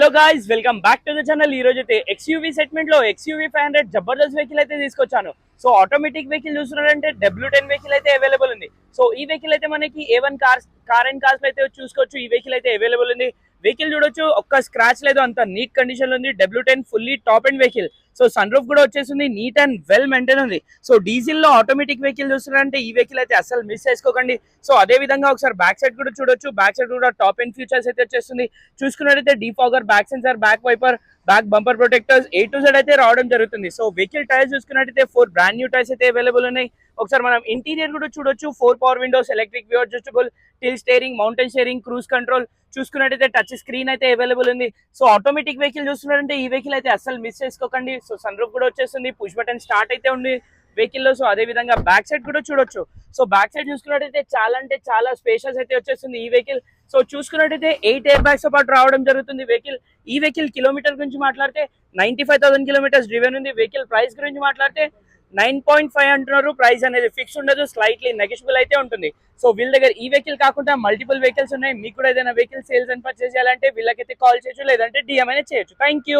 Hello guys, welcome back to the channel. ఈ రోజు అయితే ఎక్స్యూవీ సెగ్మెంట్ లో ఎక్స్యూవీ 500 జబర్దస్త్ వెహికల్ అయితే తీసుకొచ్చాను. సో ఆటోమేటిక్ వెహికల్ చూస్తున్నారంటే W10 వెహికల్ అయితే అవైలబుల్ ఉంది. సో ఈ వెహికల్ అయితే మనకి A1 కార్ అండ్ కార్స్ అయితే చూసుకోవచ్చు. ఈ వెహికల్ అయితే అవైలబుల్ ఉంది. వెహికల్ చూడొచ్చు, ఒక్క స్క్రాచ్ లేదు, అంత నీట్ కండిషన్ లో ఉంది. W10 fully top and vehicle. So sun roof కూడా వచ్చేసింది, నీట్ అండ్ వెల్ మెయింటైన్ ఉంది. సో డీజిల్ లో ఆటోమేటిక్ వెహికల్ చూస్తున్నారంటే ఈ వెహికల్ అయితే అసలు మిస్ చేసుకోకండి. సో అదే విధంగా ఒకసారి బ్యాక్ సైడ్ కూడా చూడొచ్చు. బ్యాక్ సైడ్ కూడా టాప్ అండ్ ఫీచర్స్ అయితే వచ్చేస్తుంది. చూసుకున్నట్టయితే defogger, back sensor, back wiper, back bumper protectors A to Z అయితే రావడం జరుగుతుంది. సో వెహికల్ టైర్స్ చూసుకున్నట్టయితే 4 బ్రాండ్ న్యూ టైర్స్ అయితే అవైలబుల్ ఉన్నాయి. ఒకసారి మనం ఇంటీరియర్ కూడా చూడొచ్చు. 4 power Windows, electric view adjustable, till steering, mountain steering, cruise control. చూసుకున్నట్టయితే టచ్ స్క్రీన్ అయితే అవైలబుల్ ఉంది. సో ఆటోమేటిక్ వెహికల్ చూస్తున్నారంటే ఈ వెహికల్ అయితే అసలు మిస్ చేసుకోకండి. సో సన్ రూఫ్ కూడా వచ్చేస్తుంది, పుష్ బటన్ స్టార్ట్ అయితే ఉంది వెహికల్ లో. సో అదే విధంగా బ్యాక్ సైడ్ కూడా చూడొచ్చు. సో బ్యాక్ సైడ్ చూసుకున్నట్టయితే చాలా అంటే చాలా స్పేషియస్ అయితే వచ్చేస్తుంది ఈ వెహికల్. సో చూసుకున్నట్టయితే 8 ఎయిర్ బ్యాగ్స్ తో పాటు రావడం జరుగుతుంది వెహికల్. ఈ వెహికల్ కిలోమీటర్ గురించి మాట్లాడితే 95,000 కిలోమీటర్స్ డ్రివెన్ ఉంది. వెహికల్ ప్రైస్ గురించి మాట్లాడితే 9.5 అంటున్నారు. ప్రైస్ అనేది ఫిక్స్ ఉండదు, స్లైట్లీ నెగోషియబుల్ అయితే ఉంటుంది. సో వీళ్ళ దగ్గర ఈ వెహికల్ కాకుండా మల్టిపుల్ వెహికల్స్ ఉన్నాయి. మీకు కూడా ఏదైనా వెహికల్ సేల్స్ అండ్ పర్చేస్ చేయాలంటే వీళ్ళకైతే కాల్ చేయొచ్చు, లేదంటే DM అనేది చేయొచ్చు. Thank you.